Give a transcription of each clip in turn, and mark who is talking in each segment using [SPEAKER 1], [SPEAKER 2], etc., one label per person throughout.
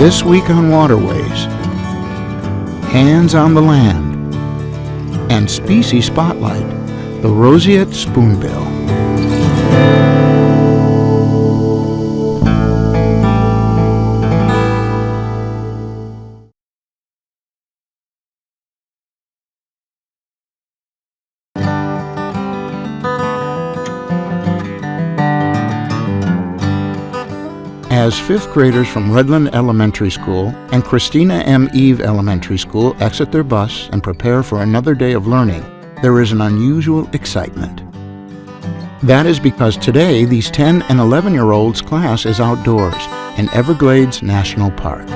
[SPEAKER 1] This week on Waterways, Hands on the Land, and Species Spotlight, the Roseate Spoonbill. As fifth graders from Redland Elementary School and Christina M. Eve Elementary School exit their bus and prepare for another day of learning, there is an unusual excitement. That is because today these 10 and 11-year-olds' class is outdoors in Everglades National Park.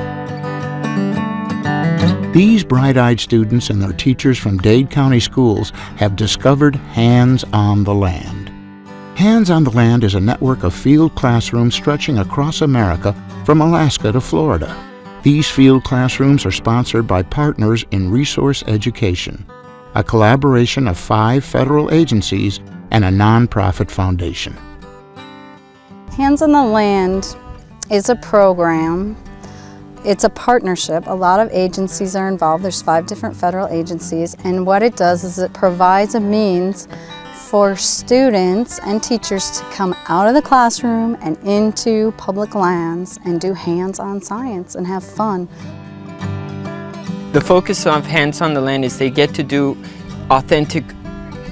[SPEAKER 1] These bright-eyed students and their teachers from Dade County schools have discovered Hands on the Land. Hands on the Land is a network of field classrooms stretching across America from Alaska to Florida. These field classrooms are sponsored by Partners in Resource Education, a collaboration of 5 federal agencies and a nonprofit foundation.
[SPEAKER 2] Hands on the Land is a program. It's a partnership. A lot of agencies are involved. There's 5 different federal agencies, and what it does is it provides a means for students and teachers to come out of the classroom and into public lands and do hands-on science and have fun.
[SPEAKER 3] The focus of Hands on the Land is they get to do authentic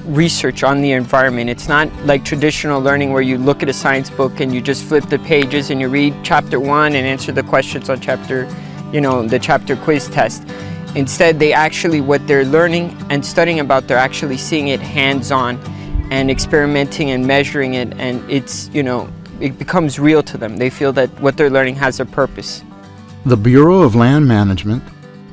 [SPEAKER 3] research on the environment. It's not like traditional learning where you look at a science book and you just flip the pages and you read chapter 1 and answer the questions on the chapter quiz test. Instead, they actually, what they're learning and studying about, they're actually seeing it hands-on and experimenting and measuring it, and it becomes real to them. They feel that what they're learning has a purpose.
[SPEAKER 1] The Bureau of Land Management,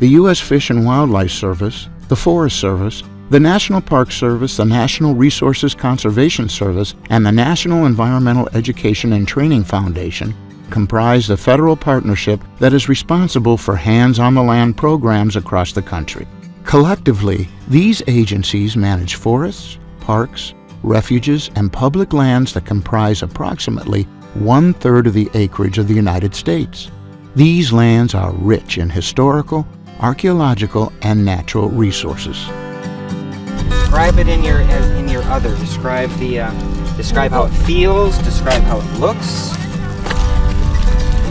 [SPEAKER 1] the U.S. Fish and Wildlife Service, the Forest Service, the National Park Service, the National Resources Conservation Service, and the National Environmental Education and Training Foundation comprise the federal partnership that is responsible for Hands on the Land programs across the country. Collectively, these agencies manage forests, parks, refuges, and public lands that comprise approximately 1/3 of the acreage of the United States. These lands are rich in historical, archaeological, and natural resources.
[SPEAKER 4] Describe it in your other. Describe how it feels. Describe how it looks.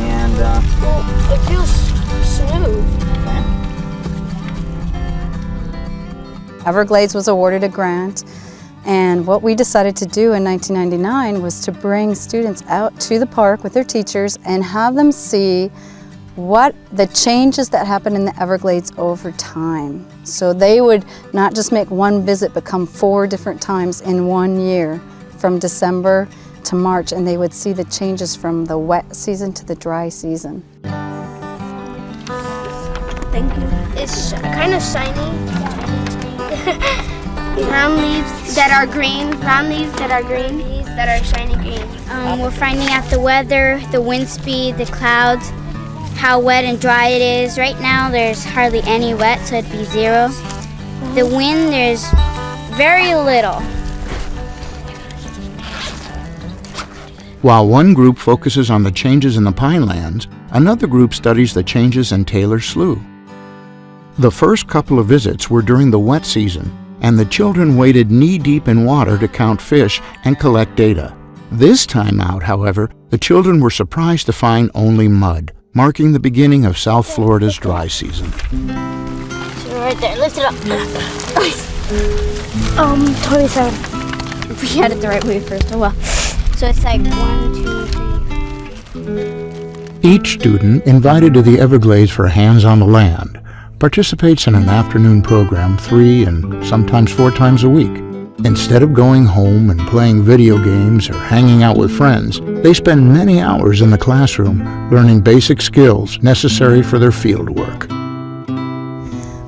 [SPEAKER 4] And
[SPEAKER 5] it feels smooth.
[SPEAKER 2] Everglades was awarded a grant, and what we decided to do in 1999 was to bring students out to the park with their teachers and have them see what the changes that happen in the Everglades over time. So they would not just make one visit but come 4 different times in 1 year from December to March, and they would see the changes from the wet season to the dry season.
[SPEAKER 5] Thank you. It's kind of shiny. Round leaves that are green. Round leaves that are green. Leaves that are shiny green.
[SPEAKER 6] We're finding out the weather, the wind speed, the clouds, how wet and dry it is. Right now there's hardly any wet, so it'd be 0. The wind, there's very little.
[SPEAKER 1] While one group focuses on the changes in the pinelands, another group studies the changes in Taylor Slough. The first couple of visits were during the wet season, and the children waded knee-deep in water to count fish and collect data. This time out, however, the children were surprised to find only mud, marking the beginning of South Florida's dry season.
[SPEAKER 5] So right there, lift it up. 27.
[SPEAKER 6] We had it the right way first. Oh well. So it's like 1, 2, 3.
[SPEAKER 1] Each student invited to the Everglades for Hands on the Land participates in an afternoon program 3 and sometimes 4 times a week. Instead of going home and playing video games or hanging out with friends, they spend many hours in the classroom learning basic skills necessary for their field work.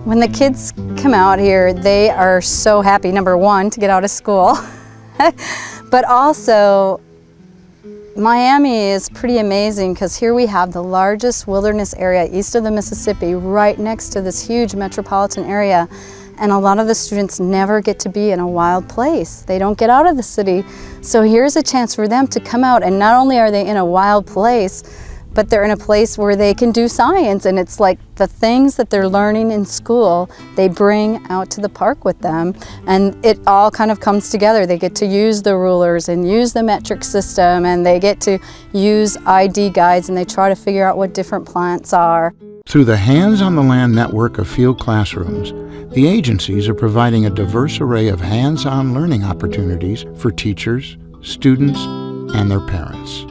[SPEAKER 2] When the kids come out here, they are so happy, number 1, to get out of school. But also, Miami is pretty amazing because here we have the largest wilderness area east of the Mississippi right next to this huge metropolitan area, and a lot of the students never get to be in a wild place. They don't get out of the city, so here's a chance for them to come out, and not only are they in a wild place, but they're in a place where they can do science, and it's like the things that they're learning in school, they bring out to the park with them, and it all kind of comes together. They get to use the rulers and use the metric system, and they get to use ID guides, and they try to figure out what different plants are.
[SPEAKER 1] Through the Hands on the Land network of field classrooms, the agencies are providing a diverse array of hands-on learning opportunities for teachers, students, and their parents.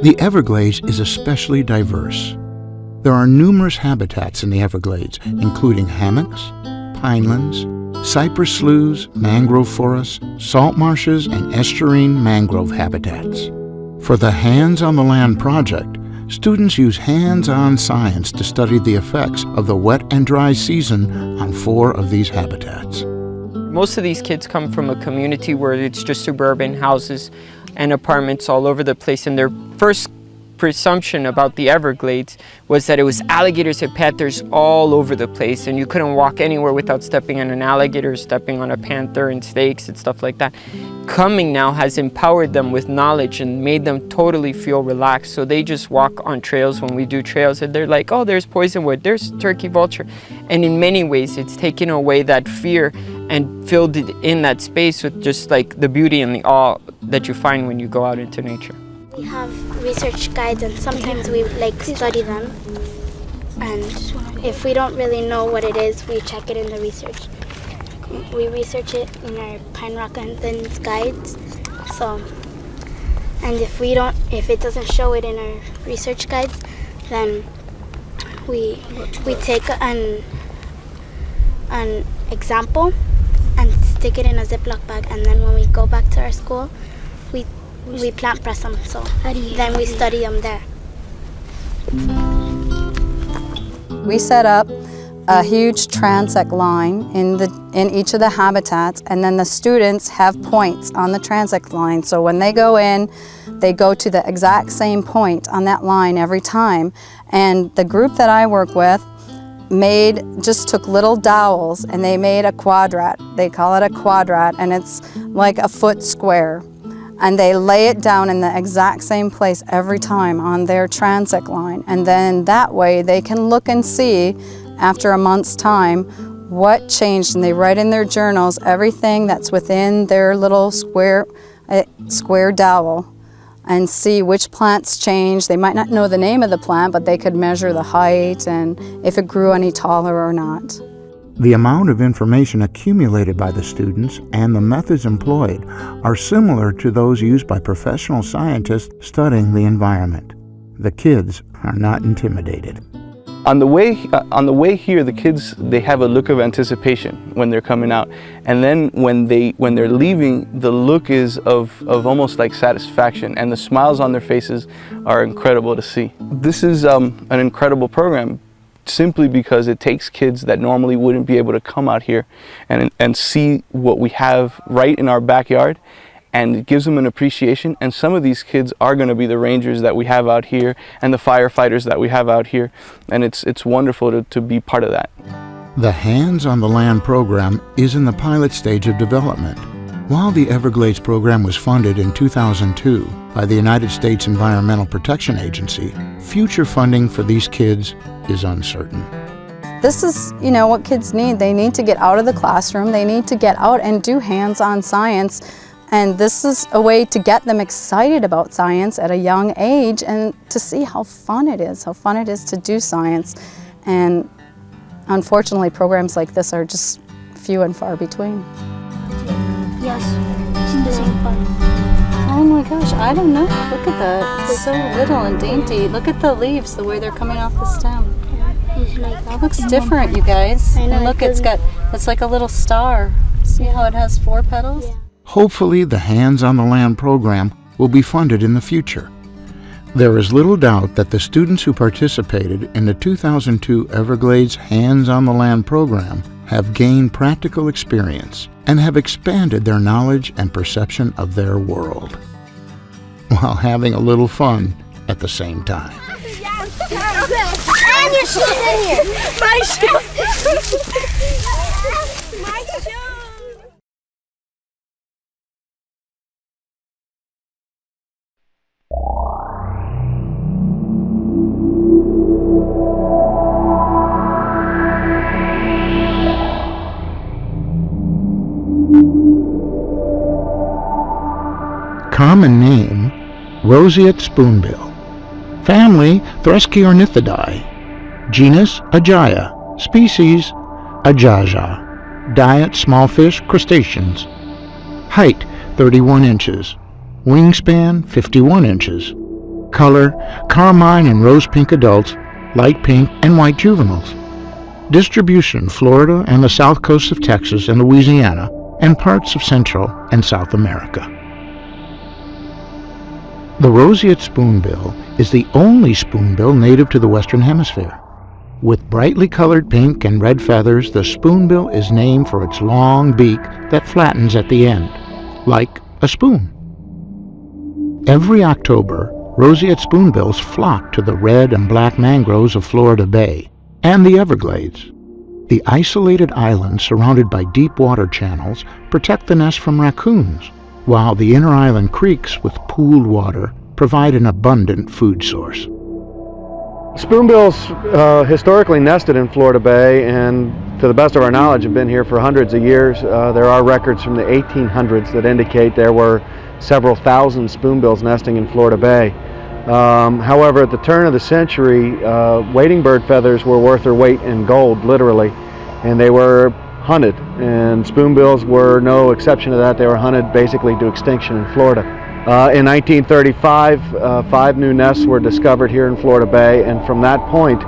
[SPEAKER 1] The Everglades is especially diverse. There are numerous habitats in the Everglades, including hammocks, pinelands, cypress sloughs, mangrove forests, salt marshes, and estuarine mangrove habitats. For the Hands on the Land project, students use hands-on science to study the effects of the wet and dry season on 4 of these habitats.
[SPEAKER 3] Most of these kids come from a community where it's just suburban houses and apartments all over the place, and their first presumption about the Everglades was that it was alligators and panthers all over the place, and you couldn't walk anywhere without stepping on an alligator, stepping on a panther, and snakes and stuff like that. Coming now has empowered them with knowledge and made them totally feel relaxed, so they just walk on trails when we do trails, and they're like, oh, there's poisonwood, there's turkey vulture. And in many ways it's taken away that fear and filled it in that space with just like the beauty and the awe that you find when you go out into nature.
[SPEAKER 6] We have research guides, and sometimes we study them, and if we don't really know what it is, we check it in the research. We research it in our Pine Rock Anthens guides. So, and if it doesn't show it in our research guides, then we take an example and stick it in a Ziploc bag, and then when we go back to our school, we plant press them, so then we study them there.
[SPEAKER 2] We set up a huge transect line in each of the habitats, and then the students have points on the transect line. So when they go in, they go to the exact same point on that line every time. And the group that I work with just took little dowels and they made a quadrat. They call it a quadrat, and it's like a foot square. And they lay it down in the exact same place every time on their transect line. And then that way they can look and see after a month's time what changed, and they write in their journals everything that's within their little square dowel and see which plants changed. They might not know the name of the plant, but they could measure the height and if it grew any taller or not.
[SPEAKER 1] The amount of information accumulated by the students and the methods employed are similar to those used by professional scientists studying the environment. The kids are not intimidated.
[SPEAKER 7] On the way here, the kids, they have a look of anticipation when they're coming out, and then when they're leaving, the look is of almost like satisfaction, and the smiles on their faces are incredible to see. This is an incredible program, simply because it takes kids that normally wouldn't be able to come out here and see what we have right in our backyard, and it gives them an appreciation. And some of these kids are going to be the rangers that we have out here and the firefighters that we have out here, and it's wonderful to be part of that.
[SPEAKER 1] The Hands on the Land program is in the pilot stage of development. While the Everglades program was funded in 2002 by the United States Environmental Protection Agency, future funding for these kids is uncertain.
[SPEAKER 2] This is, what kids need. They need to get out of the classroom. They need to get out and do hands-on science. And this is a way to get them excited about science at a young age and to see how fun it is to do science. And unfortunately, programs like this are just few and far between.
[SPEAKER 6] Yes, it's the same fun.
[SPEAKER 2] Oh my gosh, I don't know. Look at that. It's so little and dainty. Look at the leaves, the way they're coming off the stem. That looks different, you guys.
[SPEAKER 6] I know,
[SPEAKER 2] And look, it's like a little star. See how it has 4 petals?
[SPEAKER 6] Yeah.
[SPEAKER 1] Hopefully, the Hands on the Land program will be funded in the future. There is little doubt that the students who participated in the 2002 Everglades Hands on the Land program have gained practical experience and have expanded their knowledge and perception of their world, while having a little fun at the same time.
[SPEAKER 5] And your shoes in here. My shoes. My shoes.
[SPEAKER 1] Common name, Roseate Spoonbill. Family, Thresciornithidae. Genus, Ajaia. Species, Ajaja. Diet, small fish, crustaceans. Height, 31 inches. Wingspan, 51 inches. Color, carmine and rose pink adults, light pink and white juveniles. Distribution, Florida and the south coast of Texas and Louisiana, and parts of Central and South America. The roseate spoonbill is the only spoonbill native to the Western Hemisphere. With brightly colored pink and red feathers, the spoonbill is named for its long beak that flattens at the end, like a spoon. Every October, roseate spoonbills flock to the red and black mangroves of Florida Bay and the Everglades. The isolated islands surrounded by deep water channels protect the nest from raccoons, while the inter-island creeks with pooled water provide an abundant food source.
[SPEAKER 8] Spoonbills historically nested in Florida Bay, and to the best of our knowledge have been here for hundreds of years. There are records from the 1800s that indicate there were several thousand spoonbills nesting in Florida Bay. However, at the turn of the century, wading bird feathers were worth their weight in gold, literally, and they were hunted, and spoonbills were no exception to that. They were hunted basically to extinction in Florida. In 1935, 5 new nests were discovered here in Florida Bay, and from that point,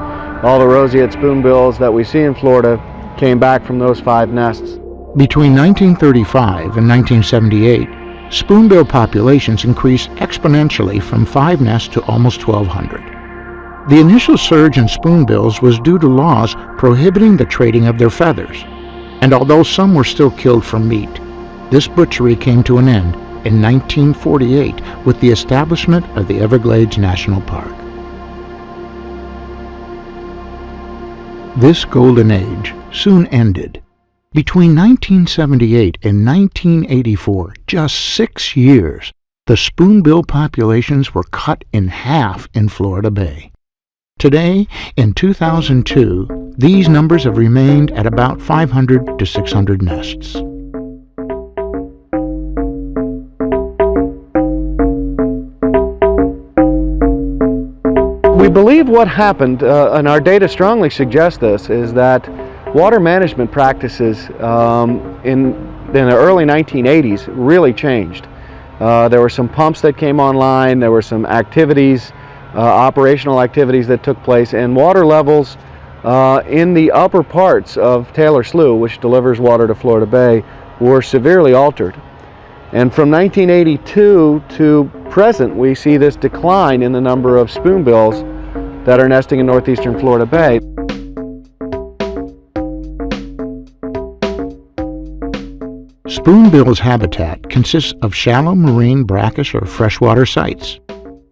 [SPEAKER 8] all the roseate spoonbills that we see in Florida came back from those 5 nests.
[SPEAKER 1] Between 1935 and 1978, spoonbill populations increased exponentially from 5 nests to almost 1,200. The initial surge in spoonbills was due to laws prohibiting the trading of their feathers, and although some were still killed for meat, this butchery came to an end in 1948 with the establishment of the Everglades National Park. This golden age soon ended. Between 1978 and 1984, just 6 years, the spoonbill populations were cut in half in Florida Bay. Today, in 2002, these numbers have remained at about 500 to 600 nests.
[SPEAKER 8] We believe what happened, and our data strongly suggest this, is that water management practices in the early 1980s really changed. There were some pumps that came online, there were some activities, operational activities that took place, and water levels in the upper parts of Taylor Slough, which delivers water to Florida Bay, were severely altered. And from 1982 to present, we see this decline in the number of spoonbills that are nesting in northeastern Florida Bay.
[SPEAKER 1] Spoonbill's habitat consists of shallow marine, brackish, or freshwater sites.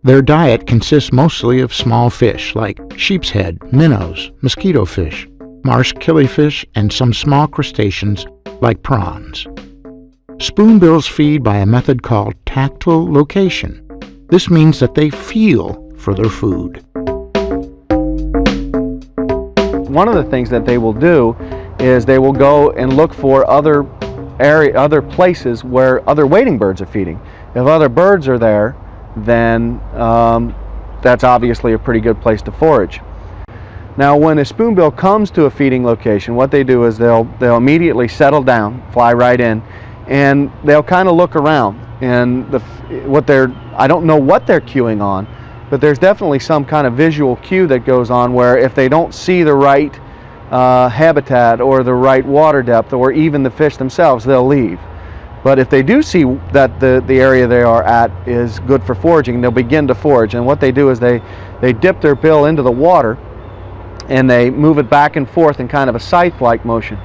[SPEAKER 1] Their diet consists mostly of small fish like sheepshead, minnows, mosquito fish, marsh killifish, and some small crustaceans like prawns. Spoonbills feed by a method called tactile location. This means that they feel for their food.
[SPEAKER 8] One of the things that they will do is they will go and look for other places where other wading birds are feeding. If other birds are there, then that's obviously a pretty good place to forage. Now, when a spoonbill comes to a feeding location, what they do is they'll immediately settle down, fly right in, and they'll kind of look around. And I don't know what they're cueing on, but there's definitely some kind of visual cue that goes on where if they don't see the right habitat or the right water depth or even the fish themselves, they'll leave. But if they do see that the area they are at is good for foraging, they'll begin to forage. And what they do is they dip their bill into the water and they move it back and forth in kind of a scythe-like motion.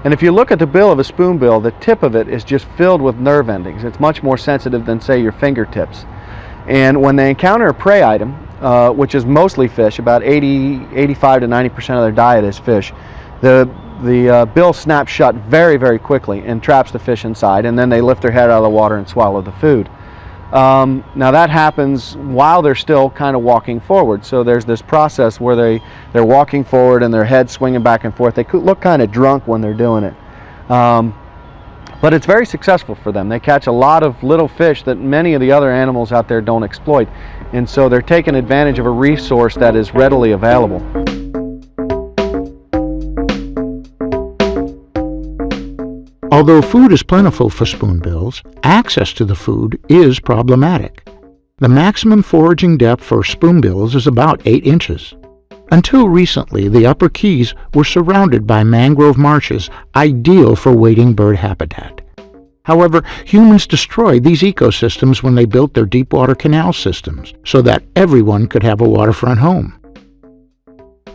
[SPEAKER 8] And if you look at the bill of a spoonbill, the tip of it is just filled with nerve endings. It's much more sensitive than, say, your fingertips. And when they encounter a prey item, which is mostly fish, about 85 to 90% of their diet is fish, the bill snaps shut very, very quickly and traps the fish inside, and then they lift their head out of the water and swallow the food. Now that happens while they're still kind of walking forward. So there's this process where they're walking forward and their head swinging back and forth. They could look kind of drunk when they're doing it. But it's very successful for them. They catch a lot of little fish that many of the other animals out there don't exploit. And so they're taking advantage of a resource that is readily available.
[SPEAKER 1] Although food is plentiful for spoonbills, access to the food is problematic. The maximum foraging depth for spoonbills is about 8 inches. Until recently, the Upper Keys were surrounded by mangrove marshes, ideal for wading bird habitat. However, humans destroyed these ecosystems when they built their deepwater canal systems so that everyone could have a waterfront home.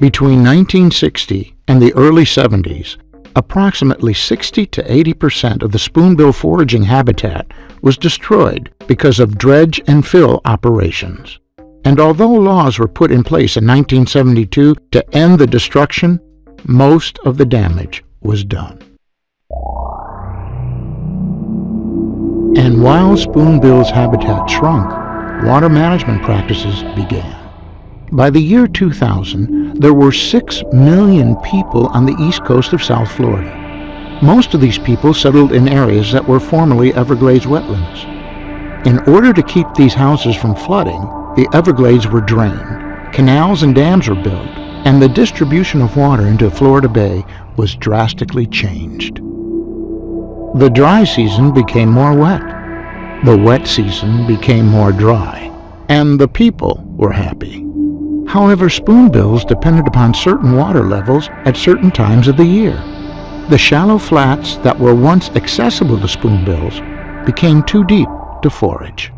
[SPEAKER 1] Between 1960 and the early 70s, approximately 60 to 80% of the spoonbill foraging habitat was destroyed because of dredge and fill operations. And although laws were put in place in 1972 to end the destruction, most of the damage was done. And while spoonbill's habitat shrunk, water management practices began. By the year 2000, there were 6 million people on the east coast of South Florida. Most of these people settled in areas that were formerly Everglades wetlands. In order to keep these houses from flooding, the Everglades were drained, canals and dams were built, and the distribution of water into Florida Bay was drastically changed. The dry season became more wet. The wet season became more dry, and the people were happy. However, spoonbills depended upon certain water levels at certain times of the year. The shallow flats that were once accessible to spoonbills became too deep to forage.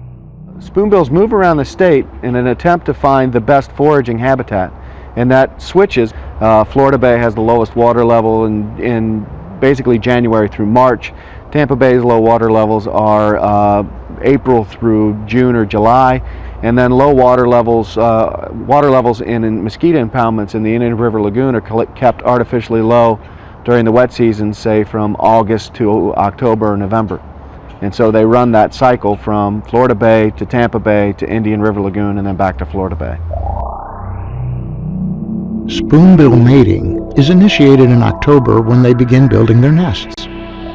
[SPEAKER 8] Spoonbills move around the state in an attempt to find the best foraging habitat, and that switches. Florida Bay has the lowest water level in basically January through March. Tampa Bay's low water levels are April through June or July, and then low water levels in mosquito impoundments in the Indian River Lagoon are kept artificially low during the wet season, say from August to October or November. And so they run that cycle from Florida Bay to Tampa Bay to Indian River Lagoon and then back to Florida Bay.
[SPEAKER 1] Spoonbill mating is initiated in October when they begin building their nests.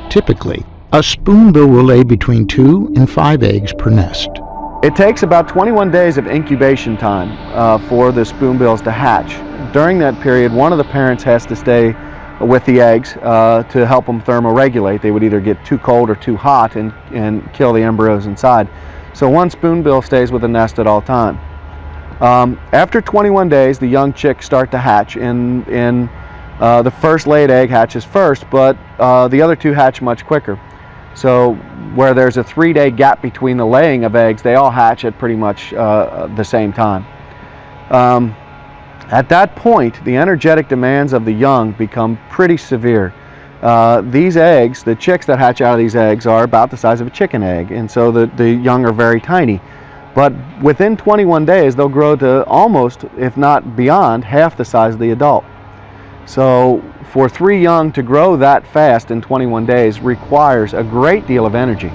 [SPEAKER 1] Typically, a spoonbill will lay between 2 and 5 eggs per nest.
[SPEAKER 8] It takes about 21 days of incubation time for the spoonbills to hatch. During that period, one of the parents has to stay with the eggs to help them thermoregulate. They would either get too cold or too hot and kill the embryos inside. So one spoonbill stays with the nest at all time. After 21 days, the young chicks start to hatch. The first laid egg hatches first, but the other two hatch much quicker. So where there's a 3-day gap between the laying of eggs, they all hatch at pretty much the same time. At that point, the energetic demands of the young become pretty severe. These eggs, the chicks that hatch out of these eggs, are about the size of a chicken egg, and so the young are very tiny. But within 21 days, they'll grow to almost, if not beyond, half the size of the adult. So for 3 young to grow that fast in 21 days requires a great deal of energy.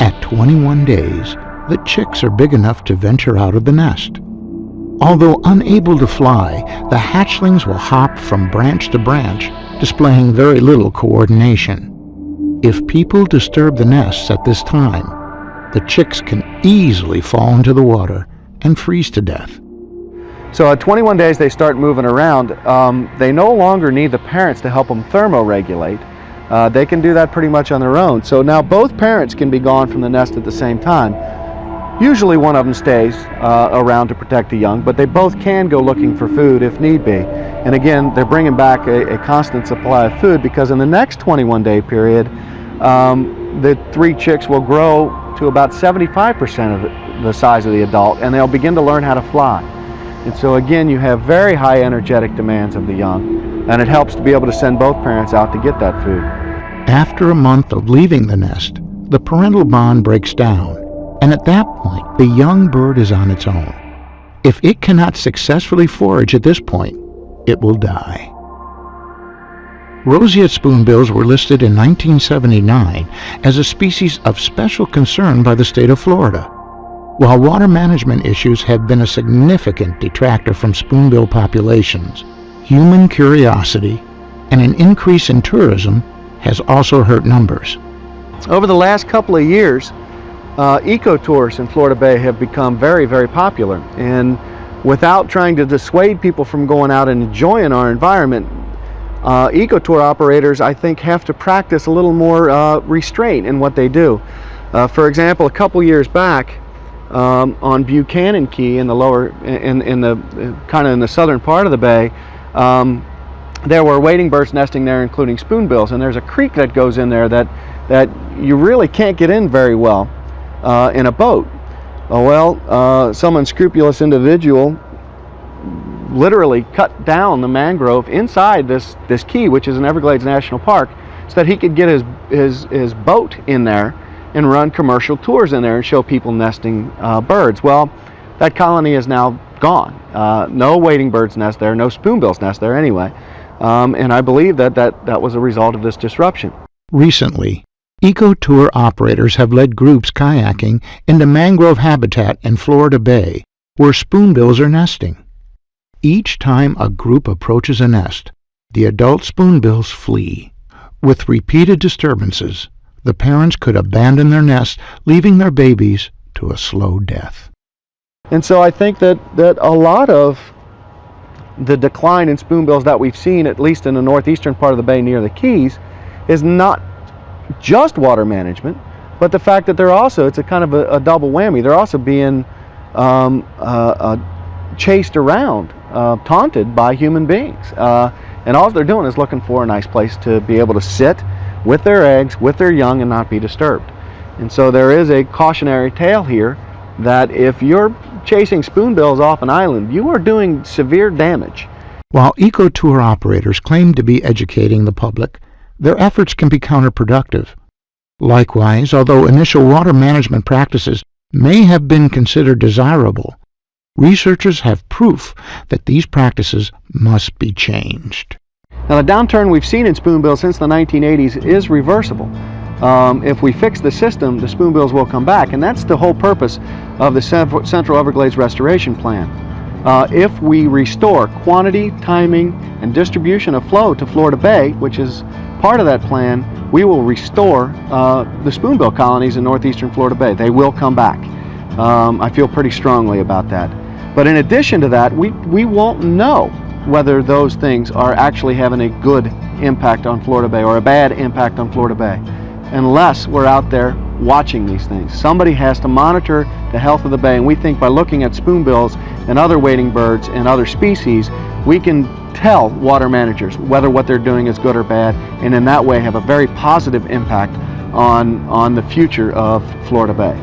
[SPEAKER 1] At 21 days, the chicks are big enough to venture out of the nest. Although unable to fly, the hatchlings will hop from branch to branch, displaying very little coordination. If people disturb the nests at this time, the chicks can easily fall into the water and freeze to death.
[SPEAKER 8] So at 21 days they start moving around. They no longer need the parents to help them thermoregulate. They can do that pretty much on their own. So now both parents can be gone from the nest at the same time. Usually one of them stays around to protect the young, but they both can go looking for food if need be. And again, they're bringing back a constant supply of food, because in the next 21-day period, the 3 chicks will grow to about 75% of the size of the adult, and they'll begin to learn how to fly. And so again, you have very high energetic demands of the young, and it helps to be able to send both parents out to get that food.
[SPEAKER 1] After a month of leaving the nest, the parental bond breaks down, and at that point, the young bird is on its own. If it cannot successfully forage at this point, it will die. Roseate spoonbills were listed in 1979 as a species of special concern by the state of Florida. While water management issues have been a significant detractor from spoonbill populations, human curiosity and an increase in tourism has also hurt numbers.
[SPEAKER 8] over the last couple of years, eco tours in Florida Bay have become very, very popular. And without trying to dissuade people from going out and enjoying our environment, eco tour operators, I think, have to practice a little more restraint in what they do. For example, a couple years back, on Buchanan Key in the lower, in the kind of in the southern part of the bay, there were wading birds nesting there, including spoonbills. And there's a creek that goes in there that you really can't get in very well in a boat. Some unscrupulous individual literally cut down the mangrove inside this key, which is an Everglades National Park, so that he could get his boat in there and run commercial tours in there and show people nesting birds. Well, that colony is now gone. No wading birds nest there, no spoonbills nest there anyway. And I believe that was a result of this disruption.
[SPEAKER 1] Recently, eco-tour operators have led groups kayaking into mangrove habitat in Florida Bay, where spoonbills are nesting. Each time a group approaches a nest, the adult spoonbills flee. With repeated disturbances, the parents could abandon their nests, leaving their babies to a slow death.
[SPEAKER 8] And so I think that a lot of the decline in spoonbills that we've seen, at least in the northeastern part of the bay near the Keys, is not just water management, but the fact that it's a kind of a double whammy. They're also being chased around, taunted by human beings. And all they're doing is looking for a nice place to be able to sit with their eggs, with their young, and not be disturbed. And so there is a cautionary tale here that if you're chasing spoonbills off an island, you are doing severe damage.
[SPEAKER 1] While eco-tour operators claim to be educating the public, their efforts can be counterproductive. Likewise, although initial water management practices may have been considered desirable, researchers have proof that these practices must be changed.
[SPEAKER 8] Now, the downturn we've seen in spoonbills since the 1980s is reversible. If we fix the system, the spoonbills will come back, and that's the whole purpose of the Central Everglades Restoration Plan. If we restore quantity, timing, and distribution of flow to Florida Bay, which is part of that plan, we will restore the spoonbill colonies in northeastern Florida Bay. They will come back. I feel pretty strongly about that. But in addition to that, we won't know whether those things are actually having a good impact on Florida Bay or a bad impact on Florida Bay unless we're out there watching these things. Somebody has to monitor the health of the bay, and we think by looking at spoonbills and other wading birds and other species, we can tell water managers whether what they're doing is good or bad, and in that way have a very positive impact on the future of Florida Bay.